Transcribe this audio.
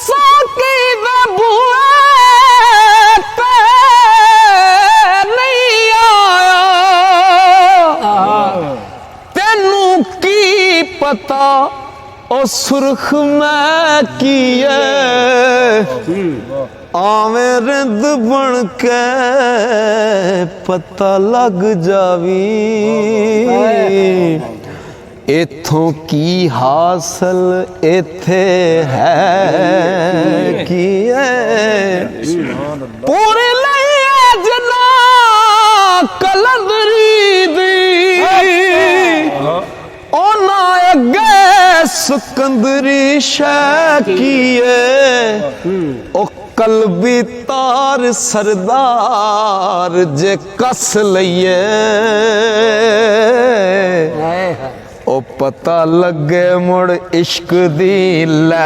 ਸਾਕੀ ਦੇ ਬੂਏ ਤੇ ਨਹੀਂ ਆਇਆ ਤੈਨੂੰ ਕੀ ਪਤਾ ओ सुर्ख मैं किए आवे रिंद बन के पता लग जावी इथों की हासिल इथे है की पूरी लई जना कलंदरी दी ओना अगे सिकंदरी शकीए ओ कलबी तार सरदार जे कस लइए ओ पता लगे मुड़ इश्क दी लै